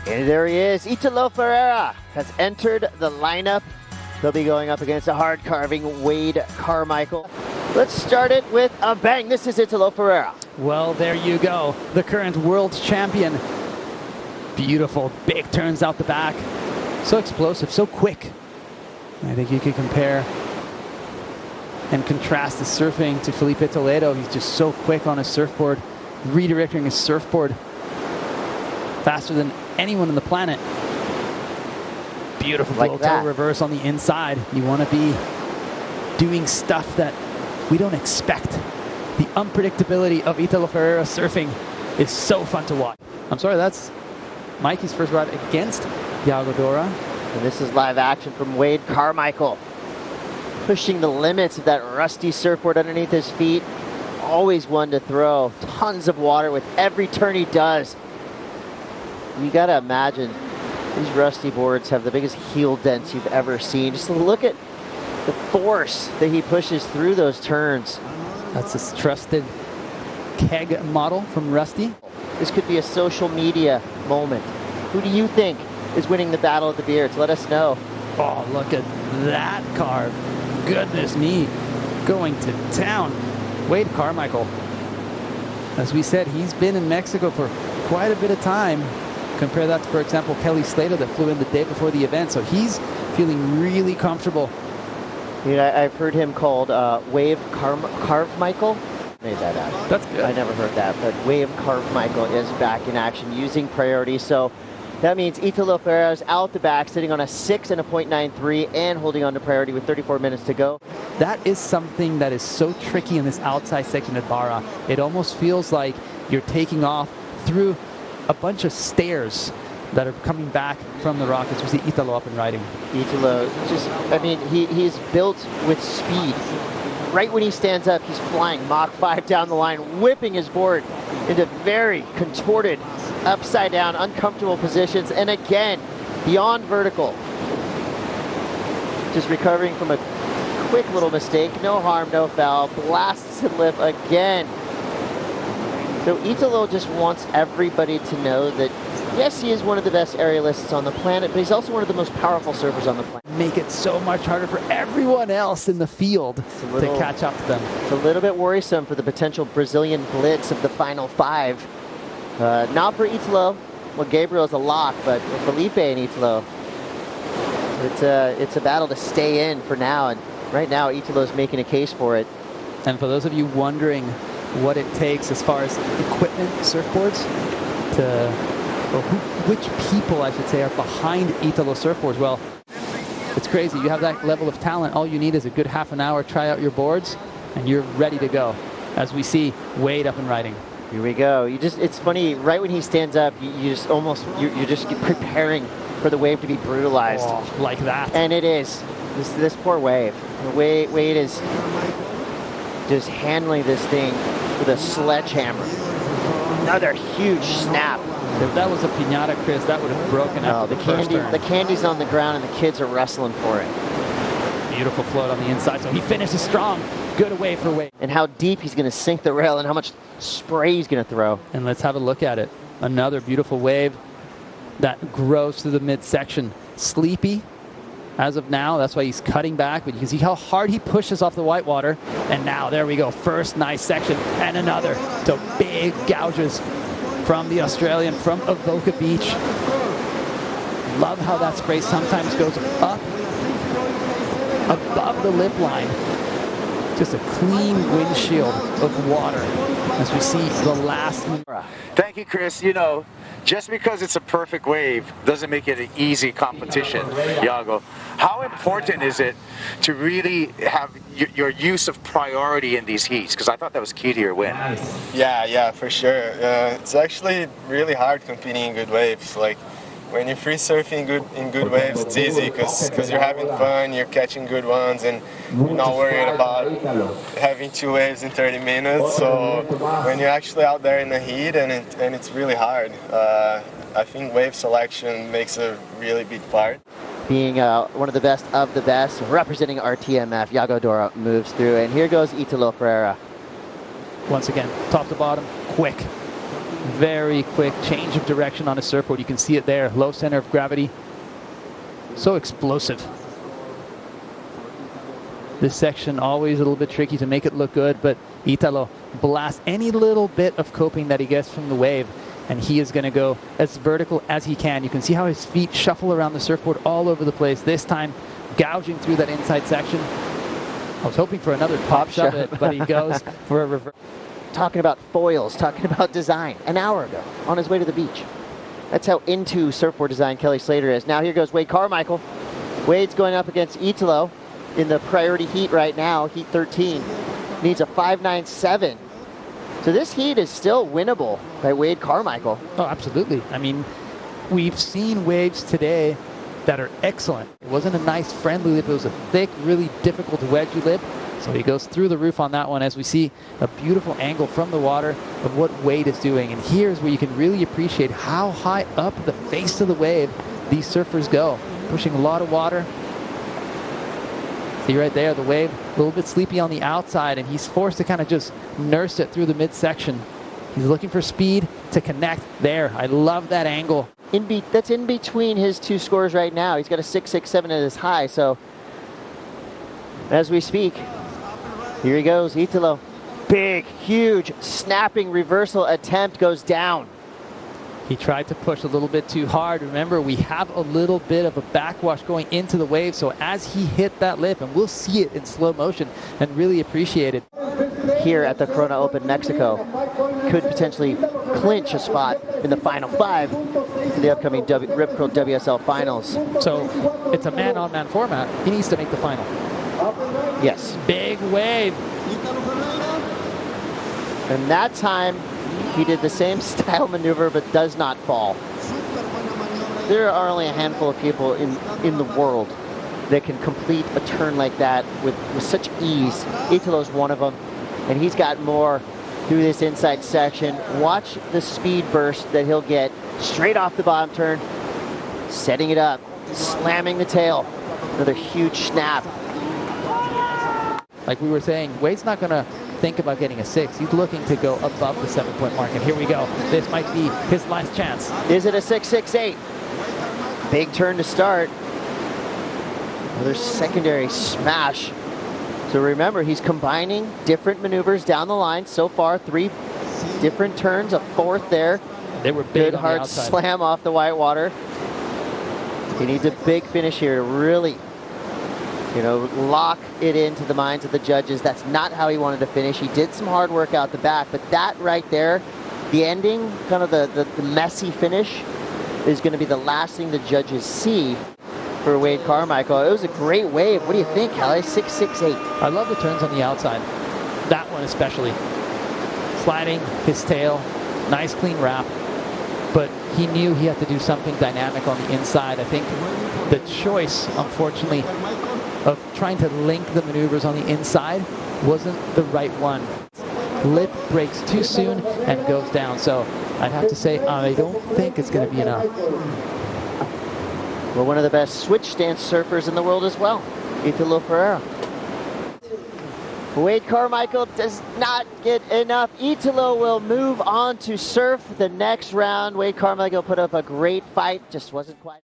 And there he is. Italo Ferreira has entered the lineup. He'll be going up against a hard carving Wade Carmichael. Let's start it with a bang. This is Italo Ferreira. Well, there you go. The current world champion. Beautiful. Big turns out the back. So explosive, so quick. I think you could compare and contrast the surfing to Felipe Toledo. He's just so quick on his surfboard, redirecting his surfboard faster than anyone on the planet. Beautiful like little toe reverse on the inside. You want to be doing stuff that we don't expect. The unpredictability of Italo Ferreira surfing is so fun to watch. I'm sorry, that's Mikey's first ride against Iago Dora. And this is live action from Wade Carmichael. Pushing the limits of that rusty surfboard underneath his feet. Always one to throw. Tons of water with every turn he does. You gotta imagine these rusty boards have the biggest heel dents you've ever seen. Just look at the force that he pushes through those turns. That's his trusted keg model from Rusty. This could be a social media moment. Who do you think is winning the battle of the beards? Let us know. Oh, look at that carve. Goodness me. Going to town. Wade Carmichael. As we said, he's been in Mexico for quite a bit of time. Compare that to, for example, Kelly Slater that flew in the day before the event. So he's feeling really comfortable. Yeah, I've heard him called Wave Carmichael. Made that out. That's good. I never heard that, but Wave Carmichael is back in action using priority. So that means Italo Ferreira is out the back, sitting on a 6 and a .93 and holding on to priority with 34 minutes to go. That is something that is so tricky in this outside section at Barra. It almost feels like you're taking off through a bunch of stairs that are coming back from the rockets. We see Italo up and riding. Italo, just, I mean, he's built with speed. Right when he stands up, he's flying Mach 5 down the line, whipping his board into very contorted, upside down, uncomfortable positions. And again, beyond vertical. Just recovering from a quick little mistake. No harm, no foul. Blasts to lip again. So Italo just wants everybody to know that, yes, he is one of the best aerialists on the planet, but he's also one of the most powerful surfers on the planet. Make it so much harder for everyone else in the field to catch up to them. It's a little bit worrisome for the potential Brazilian blitz of the final 5. Not for Italo. Well, Gabriel's a lock, but for Felipe and Italo, it's a battle to stay in for now. And right now, Italo's making a case for it. And for those of you wondering what it takes as far as equipment, surfboards, which people, I should say, are behind Italo surfboards. Well, it's crazy. You have that level of talent. All you need is a good half an hour, try out your boards, and you're ready to go. As we see Wade up and riding. Here we go. It's funny, right when he stands up, you're just preparing for the wave to be brutalized. Oh, like that. And it is. This poor wave. Wade is just handling this thing with a sledgehammer. Another huge snap. If that was a piñata, Chris, that would have broken after the first turn. The candy's on the ground and the kids are wrestling for it. Beautiful float on the inside, so he finishes strong. Good away for Wade. And how deep he's going to sink the rail and how much spray he's going to throw. And let's have a look at it. Another beautiful wave that grows through the midsection. Sleepy as of now. That's why he's cutting back. But you can see how hard he pushes off the whitewater. And now, there we go. First nice section and another. So big gouges from the Australian, from Avoca Beach. Love how that spray sometimes goes up above the lip line. Just a clean windshield of water as we see the last. Thank you, Chris. You know, just because it's a perfect wave doesn't make it an easy competition, Iago. How important is it to really have your use of priority in these heats? Because I thought that was key to your win. Yeah, for sure. It's actually really hard competing in good waves. Like, when you're free surfing in good waves, it's easy because you're having fun, you're catching good ones, and you're not worried about having 2 waves in 30 minutes. So when you're actually out there in the heat and it's really hard, I think wave selection makes a really big part. Being one of the best, representing RTMF, Iago Dora moves through, and here goes Italo Ferreira. Once again, top to bottom, quick. Very quick change of direction on his surfboard. You can see it there. Low center of gravity. So explosive. This section always a little bit tricky to make it look good, but Italo blasts any little bit of coping that he gets from the wave, and he is going to go as vertical as he can. You can see how his feet shuffle around the surfboard all over the place. This time, gouging through that inside section. I was hoping for another pop shove it, but he goes for a reverse. Talking about foils, talking about design, an hour ago on his way to the beach. That's how into surfboard design Kelly Slater is. Now here goes Wade Carmichael. Wade's going up against Italo in the priority heat right now, heat 13. Needs a 5.97. So this heat is still winnable by Wade Carmichael. Oh, absolutely. I mean, we've seen waves today that are excellent. It wasn't a nice friendly lip. It was a thick, really difficult wedgie lip. So he goes through the roof on that one as we see a beautiful angle from the water of what Wade is doing. And here's where you can really appreciate how high up the face of the wave these surfers go. Pushing a lot of water. See right there, the wave a little bit sleepy on the outside, and he's forced to kind of just nurse it through the midsection. He's looking for speed to connect there. I love that angle. That's in between his two scores right now. He's got a 6.67 at his high, so as we speak, here he goes, Italo. Big, huge, snapping reversal attempt goes down. He tried to push a little bit too hard. Remember, we have a little bit of a backwash going into the wave, so as he hit that lip, and we'll see it in slow motion and really appreciate it. Here at the Corona Open Mexico, could potentially clinch a spot in the final five for the upcoming Rip Curl WSL finals. So it's a man-on-man format. He needs to make the final. Yes. Big wave. And that time, he did the same style maneuver but does not fall. There are only a handful of people in the world that can complete a turn like that with such ease. Italo's one of them, and he's got more through this inside section. Watch the speed burst that he'll get straight off the bottom turn, setting it up, slamming the tail. Another huge snap. Like we were saying, Wade's not going to think about getting a 6. He's looking to go above the 7-point mark, and here we go. This might be his last chance. Is it a 6.68? Big turn to start. Another secondary smash. So remember, he's combining different maneuvers down the line. So far, 3 different turns, a 4th there. They were big. Good hard slam off the white water. He needs a big finish here to really, lock it into the minds of the judges. That's not how he wanted to finish. He did some hard work out the back, but that right there, the ending, kind of the messy finish, is going to be the last thing the judges see for Wade Carmichael. It was a great wave. What do you think, Kelly? 6.68. I love the turns on the outside. That one especially. Sliding his tail, nice clean wrap. But he knew he had to do something dynamic on the inside. I think the choice, unfortunately, of trying to link the maneuvers on the inside wasn't the right one. Lip breaks too soon and goes down. So I'd have to say I don't think it's going to be enough. Well, one of the best switch stance surfers in the world as well, Italo Ferreira. Wade Carmichael does not get enough. Italo will move on to surf the next round. Wade Carmichael put up a great fight, just wasn't quite.